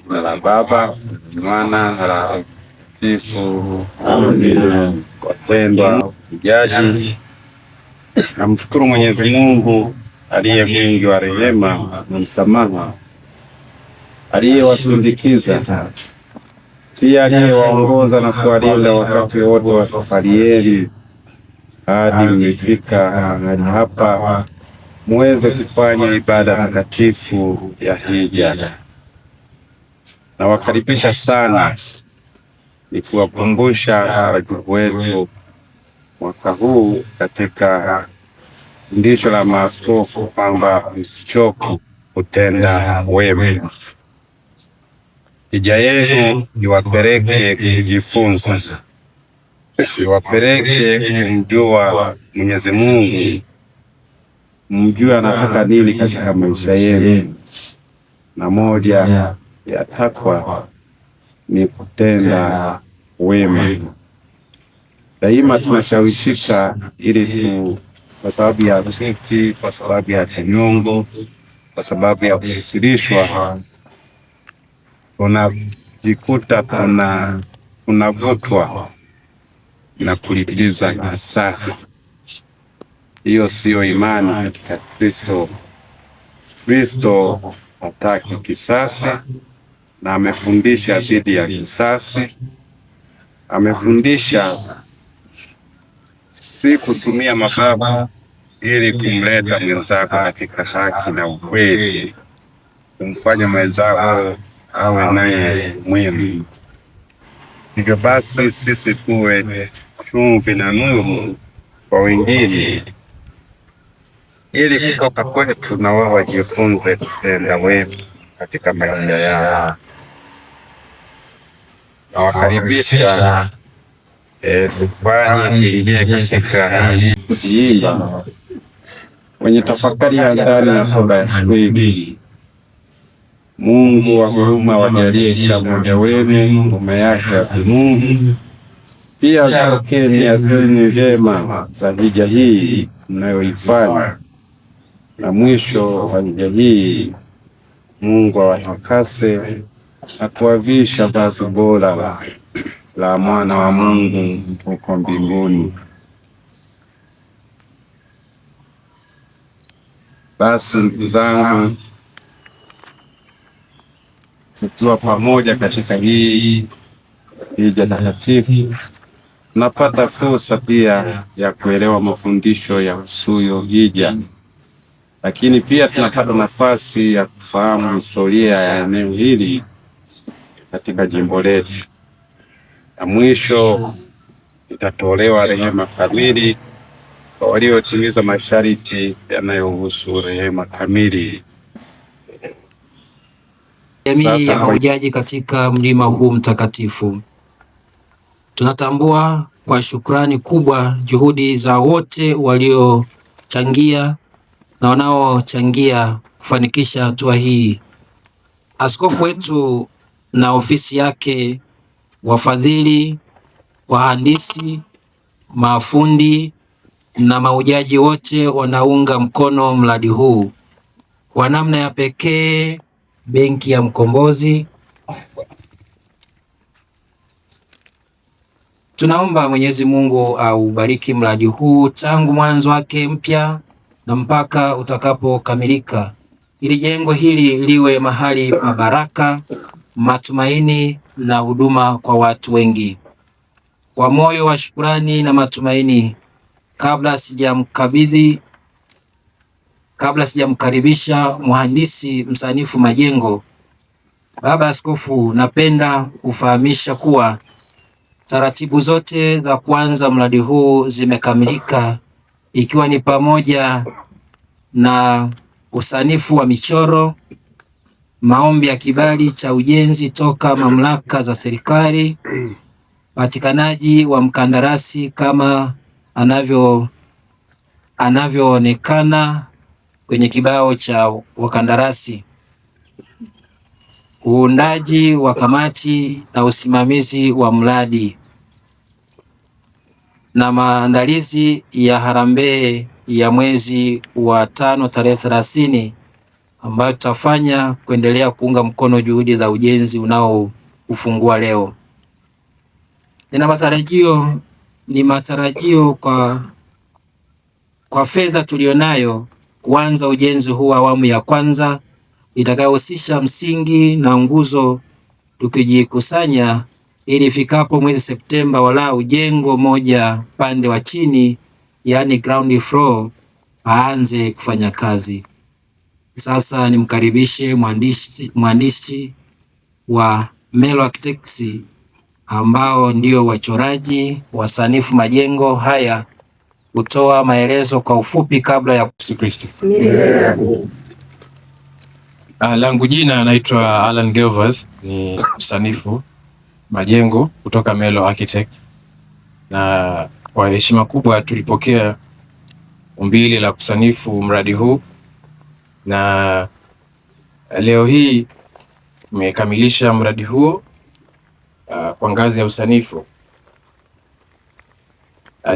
Jina la Baba, Mwana na la Roho Mtakatifu. Amina. Wapendwa wahujaji, namshukuru Mwenyezi Mungu aliye mwingi wa rehema na msamaha, aliyewasindikiza, pia aliyewaongoza na kuwalinda wakati wote wa safari yenu hadi mmefika mahali hapa muweze kufanya ibada takatifu ya hija. Nawakaribisha sana, ni kuwakumbusha wajibu wetu mwaka huu katika fundisho la maaskofu kwamba msichoke kutenda wema. Hija yenu iwapeleke kujifunza, iwapeleke kumjua Mwenyezi Mungu, mjue anataka nini katika maisha yenu, na moja ya takwa ni kutenda wema. Daima tunashawishika ili kwa sababu ya chuki, kwa sababu ya kinyongo, kwa sababu ya kukasirishwa, tunajikuta tunavutwa na kulipiza kisasi. Hiyo siyo imani katika Kristo. Kristo hataki kisasi na amefundisha dhidi ya kisasi. Amefundisha si kutumia mabavu ili kumleta mwenzako katika haki na ukweli, kumfanya mwenzako awe naye mwema. Hivyo basi sisi tuwe chumvi na nuru kwa wengine, ili kutoka kwetu na wao wajifunze kutenda wema katika maisha yao. Nawakaribisha tufanye hija katika kujiimba wenye tafakari ya ndani na toba ya kweli. Mungu wa huruma wajalie kila mmoja wenu ngoma yake ya kimungu. Pia zipokee nia zenu njema za hija hii mnayoifanya, na mwisho wa hija hii Mungu awatakase na kuwavisha vazi bora la mwana wa Mungu huko mbinguni. Basi ndugu zangu, tukiwa pamoja katika hii hija takatifu, tunapata fursa pia ya kuelewa mafundisho ya husuyo hija, lakini pia tunapata nafasi ya kufahamu historia ya eneo hili katika jimbo letu, na mwisho itatolewa rehema kamili kwa waliotimiza masharti yanayohusu rehema kamili. Jamii ya mahujaji katika mlima huu mtakatifu, tunatambua kwa shukrani kubwa juhudi za wote waliochangia na wanaochangia kufanikisha hatua hii. Askofu wetu na ofisi yake, wafadhili, wahandisi, mafundi na mahujaji wote wanaunga mkono mradi huu. Kwa namna ya pekee, Benki ya Mkombozi. Tunaomba Mwenyezi Mungu aubariki mradi huu tangu mwanzo wake mpya na mpaka utakapokamilika, ili jengo hili liwe mahali pa baraka, matumaini na huduma kwa watu wengi. Kwa moyo wa shukrani na matumaini, kabla sijamkaribisha mhandisi msanifu majengo, Baba Askofu, napenda kufahamisha kuwa taratibu zote za kuanza mradi huu zimekamilika, ikiwa ni pamoja na usanifu wa michoro, maombi ya kibali cha ujenzi toka mamlaka za serikali, patikanaji wa mkandarasi kama anavyoonekana kwenye kibao cha wakandarasi, uundaji wa kamati na usimamizi wa mradi, na maandalizi ya harambee ya mwezi wa 5 tarehe 30 ambayo tutafanya kuendelea kuunga mkono juhudi za ujenzi unaoufungua leo. Ni matarajio kwa fedha tulionayo kuanza ujenzi huu awamu ya kwanza itakayohusisha msingi na nguzo, tukijikusanya ili ifikapo mwezi Septemba walau jengo moja pande wa chini, yaani ground floor, aanze kufanya kazi. Sasa nimkaribishe mhandisi wa Melo Architects ambao ndio wachoraji wasanifu majengo haya kutoa maelezo kwa ufupi kabla ya Kristo. Langu jina naitwa Alan Gervas, ni msanifu majengo kutoka Melo Architects, na kwa heshima kubwa tulipokea ombi la kusanifu mradi huu, na leo hii tumekamilisha mradi huo kwa ngazi ya usanifu.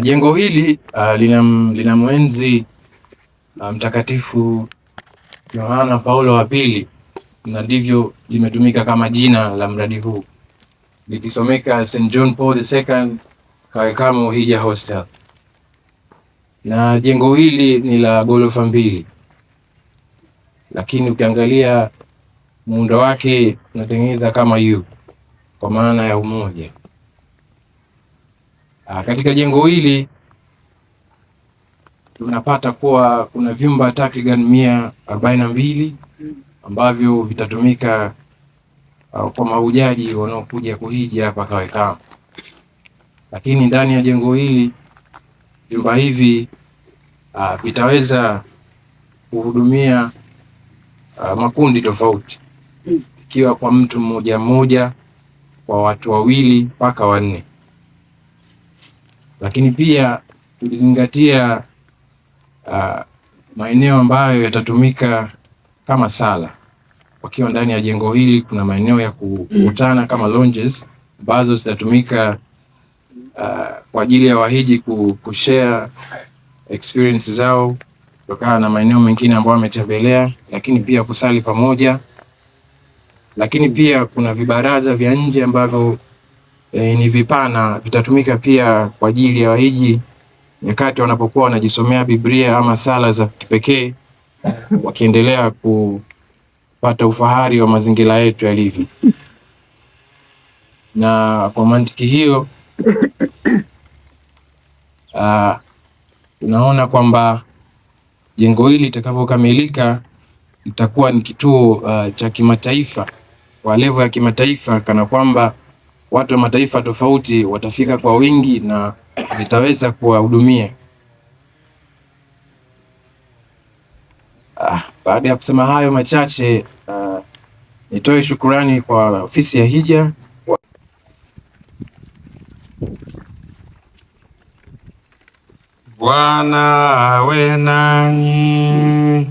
Jengo hili lina mwenzi Mtakatifu Yohana Paulo wa Pili, na ndivyo limetumika kama jina la mradi huu, likisomeka St. John Paul II Kawekamo Hija Hostel. Na jengo hili ni la ghorofa 2, lakini ukiangalia muundo wake unatengeneza kama U, kwa maana ya umoja. Katika jengo hili tunapata kuwa kuna vyumba takriban 142 ambavyo vitatumika kwa mahujaji wanaokuja kuhiji hapa Kawekamo. Lakini ndani ya jengo hili vyumba hivi vitaweza kuhudumia makundi tofauti, ikiwa kwa mtu mmoja mmoja, kwa watu 2 mpaka 4. Lakini pia tulizingatia maeneo ambayo yatatumika kama sala. Wakiwa ndani ya jengo hili kuna maeneo ya kukutana kama lounges ambazo zitatumika kwa ajili ya wahiji kushare experience zao kutokana na maeneo mengine ambayo wametembelea, lakini pia kusali pamoja. Lakini pia kuna vibaraza vya nje ambavyo ni vipana, vitatumika pia kwa ajili ya wahiji nyakati wanapokuwa wanajisomea Biblia ama sala za kipekee, wakiendelea kupata ufahari wa mazingira yetu yalivyo. Na kwa mantiki hiyo tunaona kwamba jengo hili litakavyokamilika itakuwa ni kituo cha kimataifa, kwa level ya kimataifa, kana kwamba watu wa mataifa tofauti watafika kwa wingi na litaweza kuwahudumia. Baada ya kusema hayo machache, nitoe shukurani kwa ofisi ya hija. Bwana awe nanyi.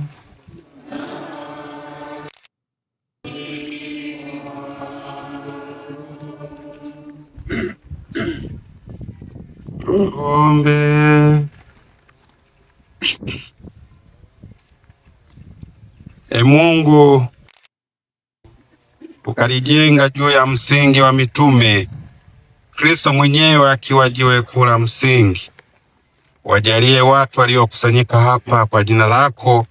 Tuombe. Mungu, ukalijenga juu ya msingi wa mitume, Kristo mwenyewe akiwa jiwe kuu la msingi. Wajalie watu waliokusanyika hapa kwa jina lako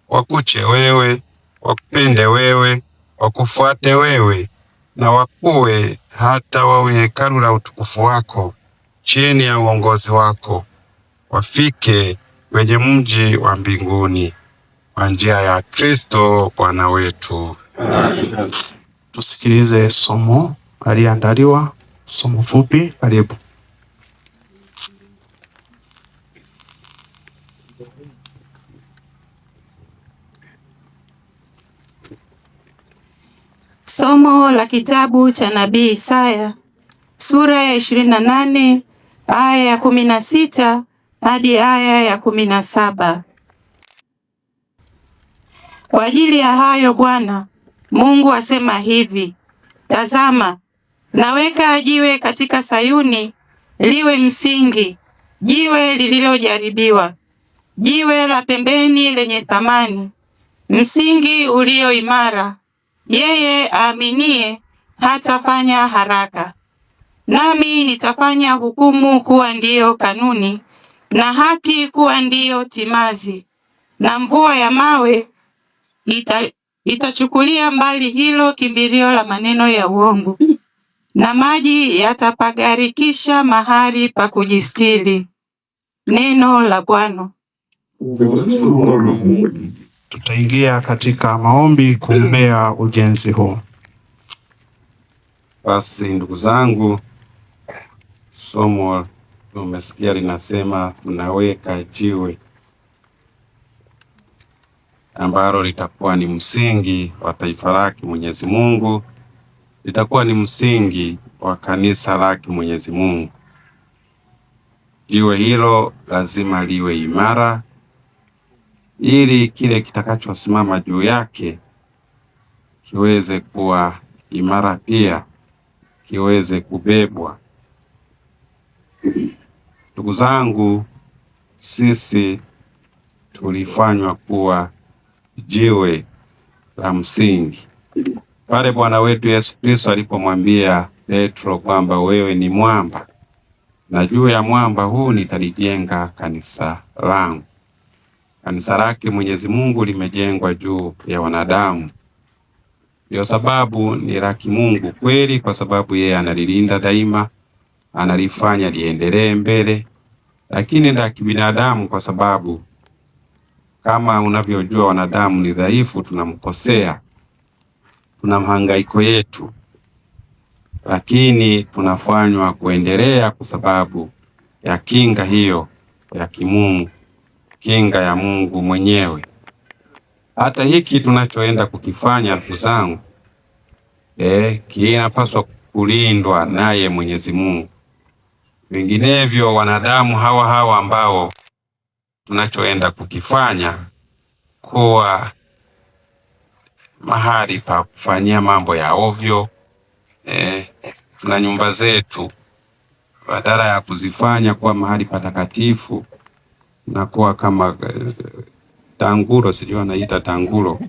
wakuche wewe, wakupende wewe, wakufuate wewe, na wakuwe hata wawe hekalu la utukufu wako chini ya uongozi wako, wafike kwenye mji wa mbinguni kwa njia ya Kristo Bwana wetu. Tusikilize somo aliandaliwa, somo fupi. Karibu. Somo la kitabu cha nabii Isaya sura ya 28 aya ya 16 hadi aya ya 17. Kwa ajili ya hayo Bwana Mungu asema hivi: tazama, naweka jiwe katika Sayuni liwe msingi, jiwe lililojaribiwa, jiwe la pembeni lenye thamani. msingi ulio imara. Yeye aaminie hatafanya haraka. Nami nitafanya hukumu kuwa ndiyo kanuni, na haki kuwa ndiyo timazi, na mvua ya mawe itachukulia mbali hilo kimbilio la maneno ya uongo, na maji yatapagarikisha mahali pa kujistiri. Neno la Bwana. Tutaingia katika maombi kuombea ujenzi huu. Basi ndugu zangu, somo umesikia linasema tunaweka jiwe ambalo litakuwa ni msingi wa taifa lake Mwenyezi Mungu, litakuwa ni msingi wa kanisa lake Mwenyezi Mungu. Jiwe hilo lazima liwe imara, ili kile kitakachosimama juu yake kiweze kuwa imara pia, kiweze kubebwa. Ndugu zangu, sisi tulifanywa kuwa jiwe la msingi pale Bwana wetu Yesu Kristo alipomwambia Petro kwamba wewe ni mwamba, na juu ya mwamba huu nitalijenga kanisa langu. Kanisa lake Mwenyezi Mungu limejengwa juu ya wanadamu. Ndio sababu ni la kimungu kweli, kwa sababu yeye analilinda daima, analifanya liendelee mbele, lakini la kibinadamu kwa sababu kama unavyojua wanadamu ni dhaifu, tunamkosea, tuna mahangaiko yetu, lakini tunafanywa kuendelea kwa sababu ya kinga hiyo ya kimungu, kinga ya Mungu mwenyewe. Hata hiki tunachoenda kukifanya ndugu zangu, kinapaswa kulindwa naye Mwenyezi Mungu. Vinginevyo wanadamu hawa ambao tunachoenda kukifanya kuwa mahali pa kufanyia mambo ya ovyo. Tuna nyumba zetu, badala ya kuzifanya kuwa mahali patakatifu na kuwa kama tanguro, sijui wanaita tanguro,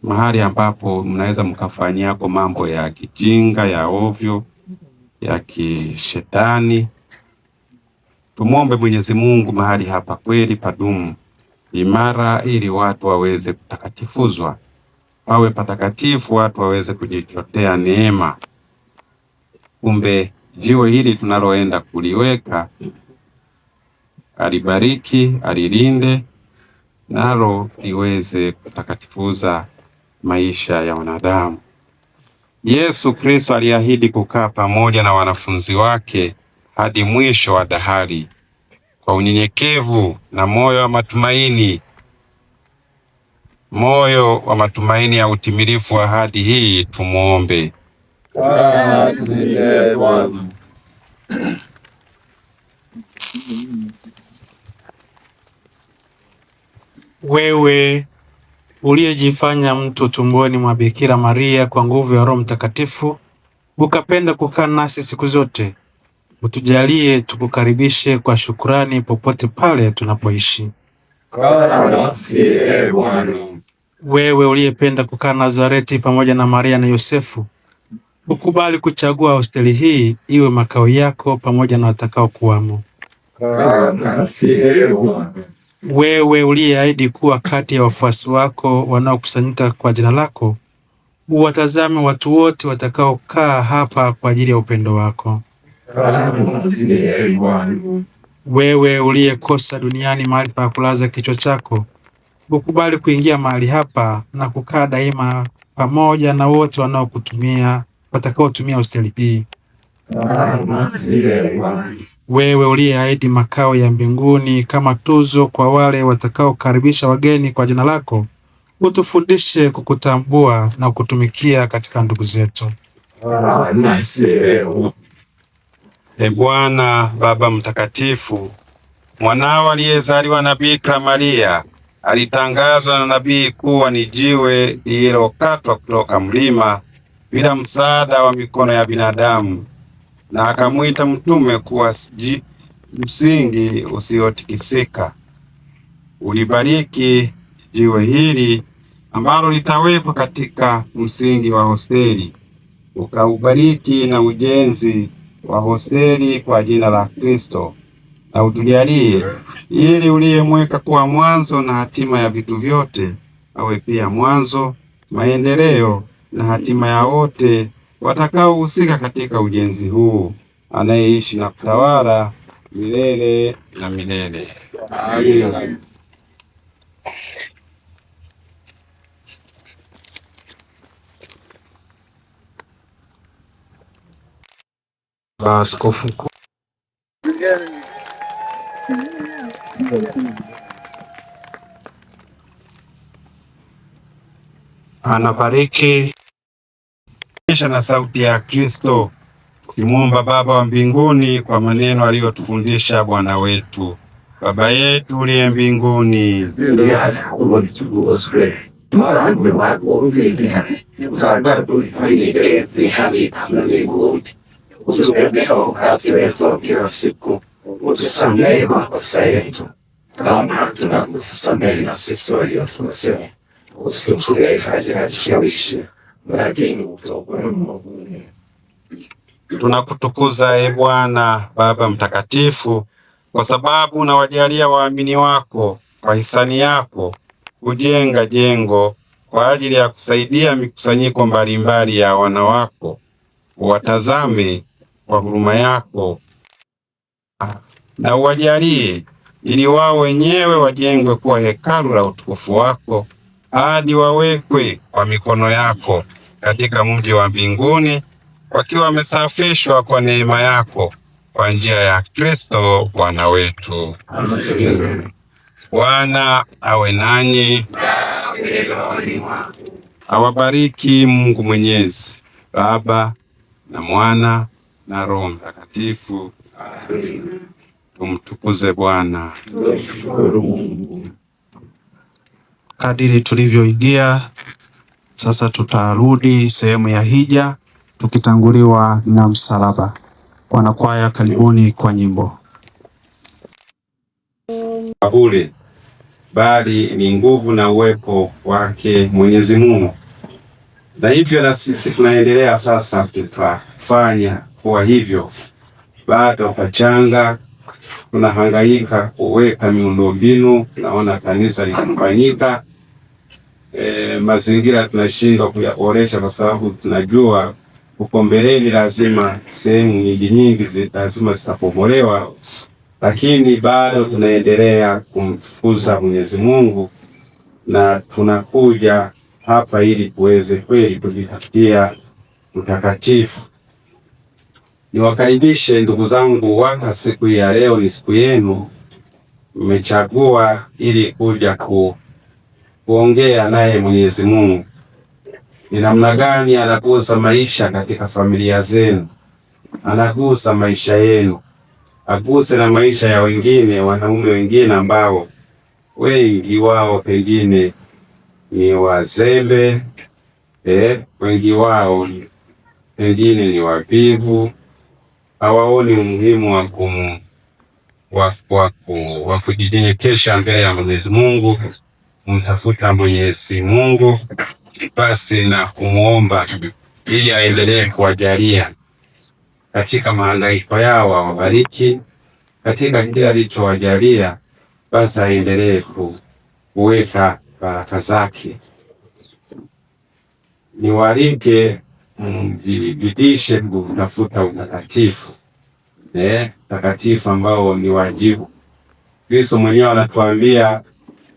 mahali ambapo mnaweza mkafanyia hapo mambo ya kijinga, ya ovyo, ya kishetani. Tumwombe Mwenyezi Mungu mahali hapa kweli padumu imara, ili watu waweze kutakatifuzwa, wawe patakatifu, watu waweze kujichotea neema. Kumbe jiwe hili tunaloenda kuliweka, alibariki, alilinde, nalo liweze kutakatifuza maisha ya wanadamu. Yesu Kristo aliahidi kukaa pamoja na wanafunzi wake hadi mwisho wa dahari. Kwa unyenyekevu na moyo wa matumaini ya utimilifu wa ahadi hii, tumuombe. Wewe uliyejifanya mtu tumboni mwa Bikira Maria kwa nguvu ya Roho Mtakatifu, ukapenda kukaa nasi siku zote, utujalie tukukaribishe kwa shukrani popote pale tunapoishi. Wewe uliyependa kukaa Nazareti pamoja na Maria na Yosefu, ukubali kuchagua hosteli hii iwe makao yako pamoja na watakao kuwamo. Wewe uliyeahidi kuwa kati ya wafuasi wako wanaokusanyika kwa jina lako, uwatazame watu wote watakaokaa hapa kwa ajili ya upendo wako. Wewe uliyekosa duniani mahali pa kulaza kichwa chako, ukubali kuingia mahali hapa na kukaa daima pamoja na wote watakaotumia hosteli hii. Wewe uliyeahidi makao ya mbinguni kama tuzo kwa wale watakaokaribisha wageni kwa jina lako, utufundishe kukutambua na kutumikia katika ndugu zetu. Bwana Baba Mtakatifu, mwanao aliyezaliwa na Bikira Maria alitangazwa na nabii kuwa ni jiwe lililokatwa kutoka mlima bila msaada wa mikono ya binadamu, na akamwita mtume kuwa msingi usiotikisika. Ulibariki jiwe hili ambalo litawekwa katika msingi wa hosteli, ukaubariki na ujenzi wa hosteli kwa jina la Kristo, na utujalie ili uliyemweka kuwa mwanzo na hatima ya vitu vyote awe pia mwanzo, maendeleo na hatima ya wote watakaohusika katika ujenzi huu, anayeishi na kutawala milele na milele. Amina. Askofu Mkuu anabariki kisha na sauti ya Kristo, tukimwomba Baba wa mbinguni kwa maneno aliyotufundisha Bwana wetu: Baba yetu uliye mbinguni, utusamehe makosa yetu kama tunavyosamehe na sisi waliotukosea, usitutie katika kishawishi, lakini utuokoe maovuni. Tunakutukuza Bwana Baba Mtakatifu, kwa sababu unawajalia waamini wako kwa hisani yako kujenga jengo kwa ajili ya kusaidia mikusanyiko mbalimbali ya wana wako. Watazame kwa huruma yako na uwajalie ili wao wenyewe wajengwe kuwa hekalu la utukufu wako, hadi wawekwe kwa mikono yako katika mji wa mbinguni, wakiwa wamesafishwa kwa neema yako kwa njia ya Kristo Bwana wetu. Bwana awe nanyi, awabariki Mungu Mwenyezi, Baba na Mwana na Roho Mtakatifu. Tumtukuze Bwana. kadiri tulivyoingia. Sasa tutarudi sehemu ya hija tukitanguliwa na msalaba. Wanakwaya, karibuni kwa nyimbo. Bure, bali ni nguvu na uwepo wake Mwenyezi Mungu, na hivyo na sisi tunaendelea sasa, tutafanya kuwa hivyo. Bado pachanga, tunahangaika kuweka miundombinu. Naona kanisa likifanyika, mazingira tunashindwa kuyaboresha kwa sababu tunajua huko mbeleni lazima sehemu nyingi lazima zitapomolewa, lakini bado tunaendelea kumtukuza Mwenyezi Mungu, na tunakuja hapa ili tuweze kweli kujitafutia utakatifu. Niwakaribishe ndugu zangu, waka siku ya leo ni siku yenu, mmechagua ili kuja kuongea naye Mwenyezi Mungu. Ni namna gani anagusa maisha katika familia zenu, anagusa maisha yenu, aguse na maisha ya wengine, wanaume wengine ambao wengi wao pengine ni wazembe, wengi wao pengine ni wavivu, hawaoni umuhimu wa kujinyenyekesha mbele ya Mwenyezi Mungu, kumtafuta Mwenyezi Mungu basi na kumuomba ili aendelee kuwajalia katika mahangaiko yao, awabariki katika kile alichowajalia, basi aendelee kuweka baraka zake. Niwaalike mjibidishe kutafuta utakatifu, utakatifu ambao ni wajibu. Kristo mwenyewe anatuambia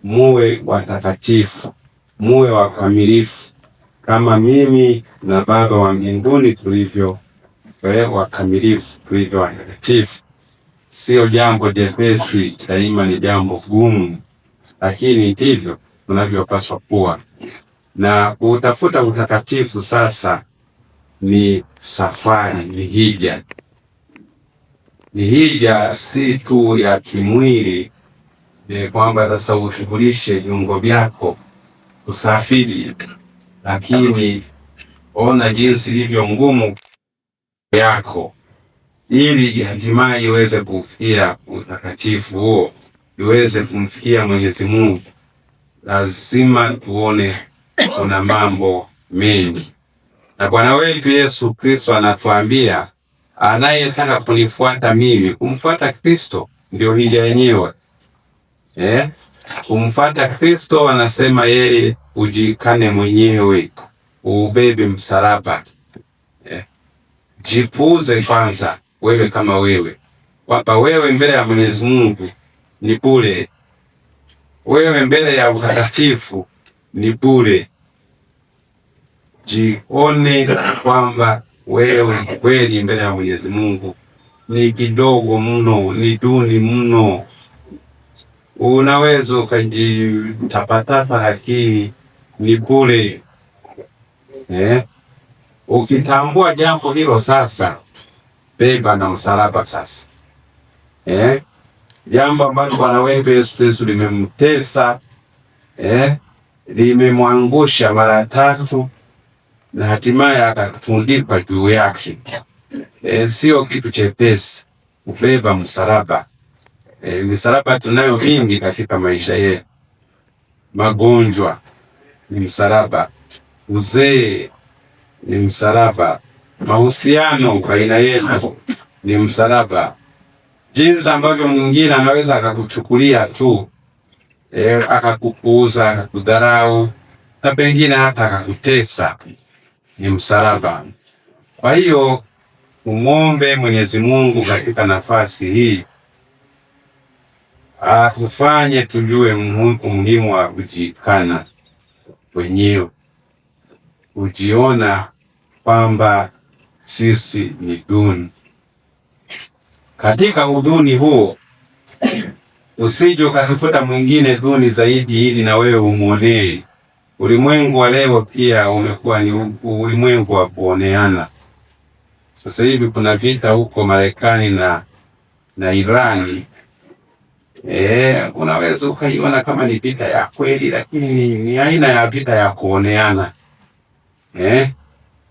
muwe watakatifu, muwe wakamilifu kama mimi na Baba wa mbinguni tulivyo wakamilifu, tulivyo watakatifu. Sio jambo jepesi, daima ni jambo gumu, lakini ndivyo tunavyopaswa kuwa. Na kutafuta utakatifu sasa ni safari, ni hija. Ni hija si tu ya kimwili, kwamba sasa ushughulishe viungo vyako usafiri, lakini ona jinsi ilivyo ngumu yako, ili hatimaye iweze kufikia utakatifu huo, iweze kumfikia Mwenyezi Mungu. lazima tuone kuna mambo mengi, na Bwana wetu Yesu Kristo anatuambia anayetaka kunifuata mimi, kumfuata Kristo ndio hija yenyewe. Kumfuata Kristo anasema yeye ujikane mwenyewe, ubebe msalaba. Jipuuze kwanza wewe kama wewe, kwamba wewe mbele ya Mwenyezi Mungu ni bure, wewe mbele ya utakatifu ni bure. Jione kwamba wewe kweli mbele ya Mwenyezi Mungu ni kidogo mno, ni duni mno. Unaweza ukajitapatapa lakini ni bure. Ukitambua jambo hilo sasa, beba na msalaba sasa. Jambo ambalo Bwana wetu Yesu Kristo limemtesa, limemwangusha mara 3 na hatimaye akatundikwa juu yake. Sio kitu chepesi kubeba msalaba. Misalaba tunayo mingi katika maisha yetu. Magonjwa ni msalaba, uzee ni msalaba, mahusiano baina yetu ni msalaba. Jinsi ambavyo mwingine anaweza akakuchukulia tu, akakupuuza, akakudharau na pengine hata akakutesa, ni msalaba. Kwa hiyo umuombe Mwenyezi Mungu katika nafasi hii atufanye tujue umuhimu wa kujikana wenyewe, kujiona kwamba sisi ni duni. Katika uduni huo usije ukatafuta mwingine duni zaidi ili na wewe umuonee. Ulimwengu wa leo pia umekuwa ni ulimwengu wa kuoneana. Sasa hivi kuna vita huko Marekani na Irani. Unaweza ukaiona kama ni vita ya kweli, lakini ni aina ya vita ya kuoneana.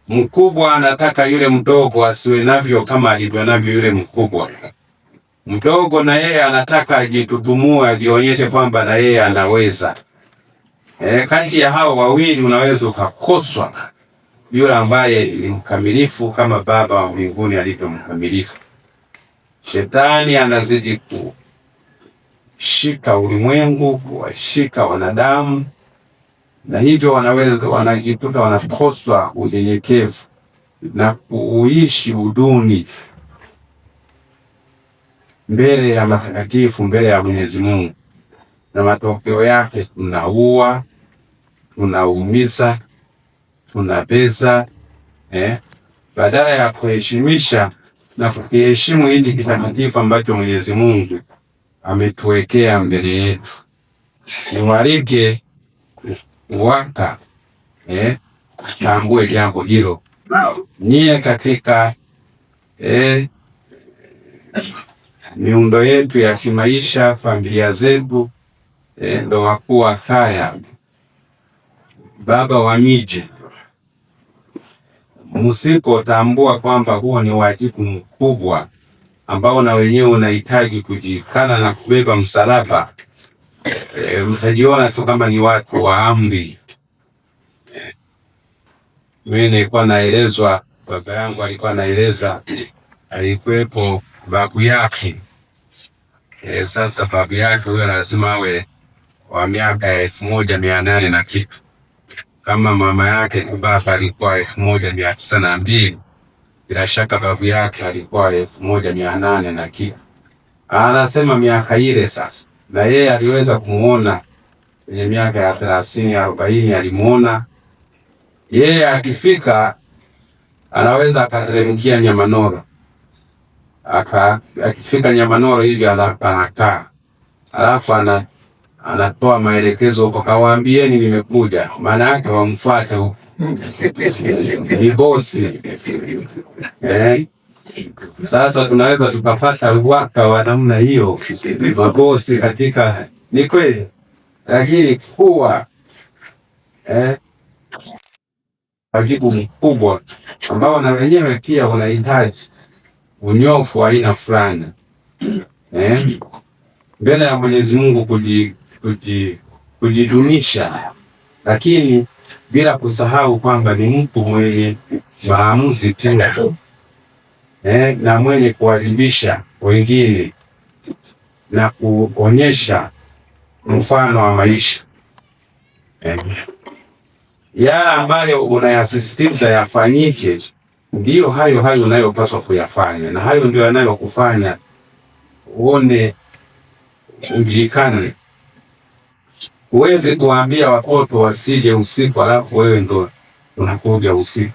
Mkubwa anataka yule mdogo asiwe navyo kama alivyo navyo yule mkubwa. Mdogo na yeye anataka ajitutumue, ajionyeshe kwamba na yeye anaweza. Kati ya hao wawili unaweza ukakoswa yule ambaye ni mkamilifu kama Baba wa mbinguni alivyo mkamilifu. Shetani anazidi kushika ulimwengu, kuwashika wanadamu, na hivyo wanajikuta wanakoswa unyenyekevu na kuishi uduni mbele ya matakatifu, mbele ya Mwenyezi Mungu. Na matokeo yake tunaua, tunaumiza, tunabeza, badala ya kuheshimisha na kukiheshimu hili kitakatifu ambacho Mwenyezi Mungu ametuwekea mbele yetu. Niwalike waka tambue jambo hilo. Nyie katika miundo yetu ya kimaisha, familia zetu, ndo wakuu wa kaya, baba wa miji, msipotambua kwamba huo ni wajibu mkubwa ambao na wenyewe unahitaji kujikana na kubeba msalaba, mtajiona tu kama ni watu wa amri. Mimi nilikuwa naelezwa, baba yangu alikuwa naeleza, alikuwepo babu yake. Sasa babu yake huyo lazima awe wa miaka 1800 na kitu. Kama mama yake baba alikuwa 1902, bila shaka babu yake alikuwa 1800 na kitu. Anasema miaka ile sasa, na yeye aliweza kumuona kwenye miaka ya 30 40, alimuona yeye akifika anaweza akateremkia Nyamanoro. Akifika Nyamanoro hivi anakaa, alafu anatoa maelekezo huko, kawaambieni nimekuja. Maana yake wamfuate huko, ni bosi. Sasa tunaweza tukapata waka wa namna hiyo, mabosi katika, ni kweli, lakini kuwa wajibu mkubwa ambao na wenyewe pia unahitaji unyofu wa aina fulani mbele ya Mwenyezi Mungu, kujidumisha, lakini bila kusahau kwamba ni mtu mwenye maamuzi pia, na mwenye kuwaelimisha wengine na kuonyesha mfano wa maisha. Yale ambayo unayasisitiza yafanyike, ndiyo hayo unayopaswa kuyafanya, na hayo ndio yanayokufanya uone ujikane. Huwezi kuambia watoto wasije usiku alafu wewe ndo unakuja usiku.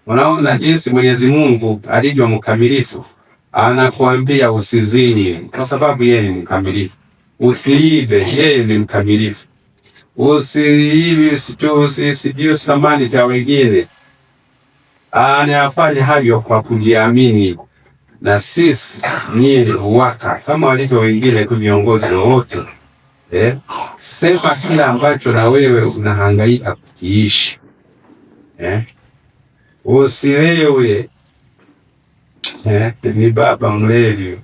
Unaona jinsi Mwenyezi Mungu alivyo mkamilifu. Anakuambia usizini kwa sababu yeye ni mkamilifu. Usiibe, yeye ni mkamilifu. Usiibe, sijui thamani cha wengine. Anafanya hayo kwa kujiamini. Na sisi ni waka kama walivyo wengine tu viongozi wote. Sema kila ambacho na wewe unahangaika kukiishi. Usilewe. Ni baba mlevi.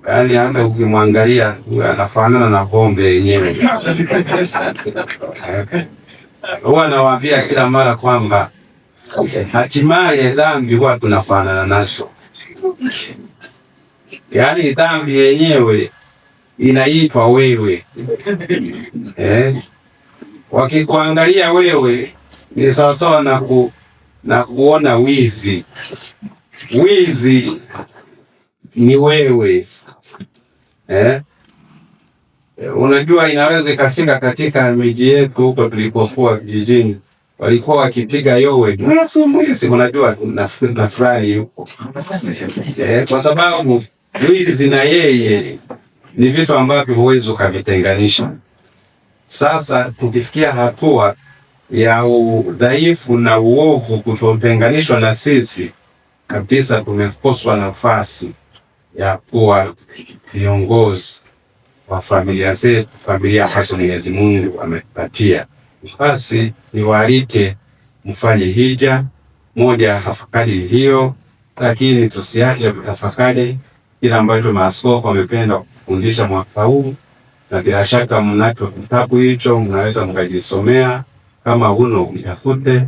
Yaani hata ukimwangalia anafanana na pombe yenyewe. Huwa nawaambia kila mara kwamba hatimaye dhambi huwa tunafanana nazo. Yaani dhambi yenyewe inaitwa wewe. Wakikuangalia wewe ni sawasawa na kuona wizi. Wizi ni wewe. Unajua inaweza ikashika katika miji yetu huko tulipokuwa vijijini. Walikuwa wakipiga yowe. Mwezi unajua nafurahi huko. Kwa sababu wizi na yeye ni vitu ambavyo huwezi ukavitenganisha. Sasa tukifikia hatua ya udhaifu na uovu kutotenganishwa na sisi kabisa, tumekoswa nafasi ya kuwa viongozi wa familia zetu, familia ambazo Mwenyezi Mungu ametupatia. Basi niwaalike mfanye hija moja, tafakari hiyo, lakini tusiache kutafakari kila ambacho maaskofu wamependa kufundisha mwaka huu, na bila shaka mnacho kitabu hicho, mnaweza mkajisomea. Kama huna utafute.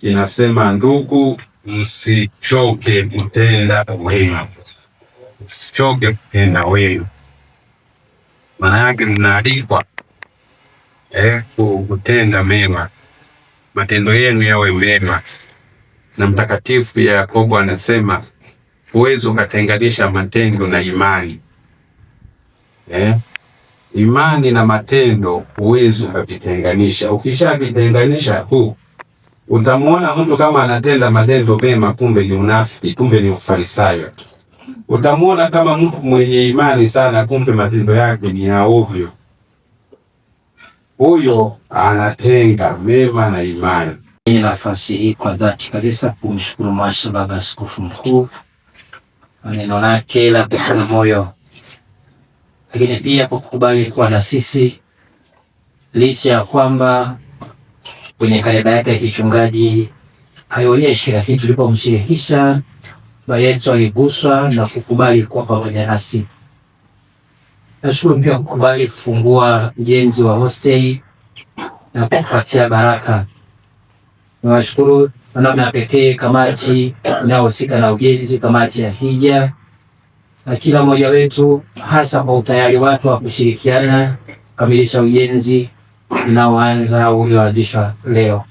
Inasema, ndugu, msichoke kutenda wema. Msichoke kutenda wema. Maana yake mnaalikwa kutenda mema. Matendo yenu yawe mema. Na Mtakatifu Yakobo anasema huwezi ukatenganisha matendo na imani. Imani na matendo huwezi ukavitenganisha. Ukishavitenganisha utamwona mtu kama anatenda matendo mema, kumbe ni unafiki, kumbe ni ufarisayo. Utamwona kama mtu mwenye imani sana, kumbe matendo yake ni ya ovyo. Huyo anatenga mema na imani. Ni nafasi hii kwa dhati kabisa kumshukuru Mhashamu Baba Askofu Mkuu neno lake la kutia moyo, lakini pia kwa kukubali kuwa na sisi licha ya kwamba kwenye kalenda yake ya kichungaji haionyeshi, lakini tulipomshirikisha baba yetu aliguswa na kukubali kuwa pamoja nasi. Nashukuru pia kukubali kufungua ujenzi wa hosteli na kupatia baraka. Nawashukuru kwa namna pekee kamati inayohusika na ujenzi, kamati ya hija, na kila mmoja wetu, hasa kwa utayari wake wa kushirikiana kukamilisha ujenzi unaoanza ulioanzishwa leo.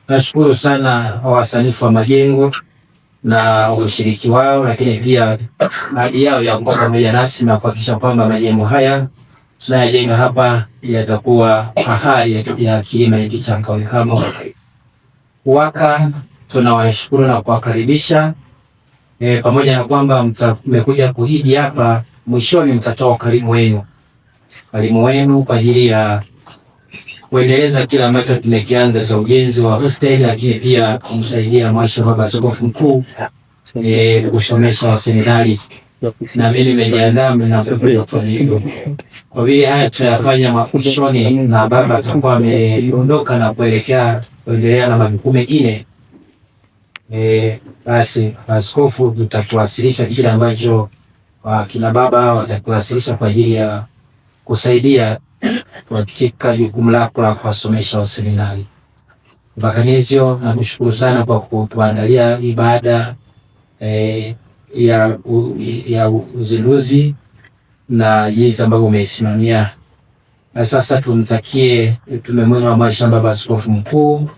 Nashukuru sana wasanifu wa majengo na ushiriki wao, lakini pia hadi yao ya kuwa pamoja nasi na kuhakikisha kwamba majengo haya tunayojenga hapa yatakuwa fahari ya kilima hiki cha Kawekamo. Waka tunawashukuru na kuwakaribisha, pamoja na kwamba mmekuja kuhiji hapa, mwishoni mtatoa ukarimu wenu kwa ajili ya kuendeleza kila ambacho tumekianza za ujenzi wa hosteli, lakini pia kumsaidia Mhashamu Baba Askofu Mkuu kusomesha seminari. Na mimi nimejiandaa mnapokuja kufanya hivyo. Kwa vile haya tutayafanya mwishoni na baba atakuwa ameondoka na kuendelea na majukumu mengine, Basi askofu tutatuwasilisha kile ambacho kina baba watatuwasilisha kwa ajili ya kusaidia katika jukumu lako la kuwasomesha waseminari. Mbakanizio, nakushukuru sana kwa kutuandalia ibada ya uzinduzi na jinsi ambavyo umeisimamia. Na sasa tumtakie utume mwema wa maisha baba askofu mkuu,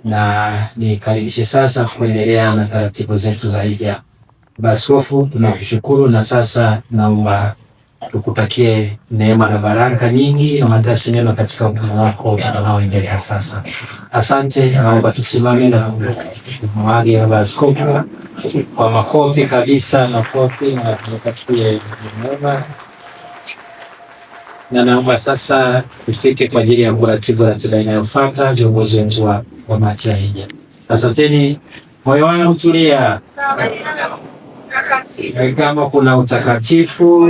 na nikaribishe sasa kuendelea na taratibu zetu za hija. Baba askofu, tunakushukuru na sasa naomba tukutakie neema na baraka nyingi na matasi mema katika utume wako unaoendelea sasa. Asante, naomba tusimame na kumwage baba askofu kwa makofi kabisa, makofi, na tukatakie neema. Na naomba sasa tufike kwa ajili ya kuratibu ratiba inayofuata viongozi wetu wa kamati ya hija. Asanteni, moyo wangu tulia. Kama kuna utakatifu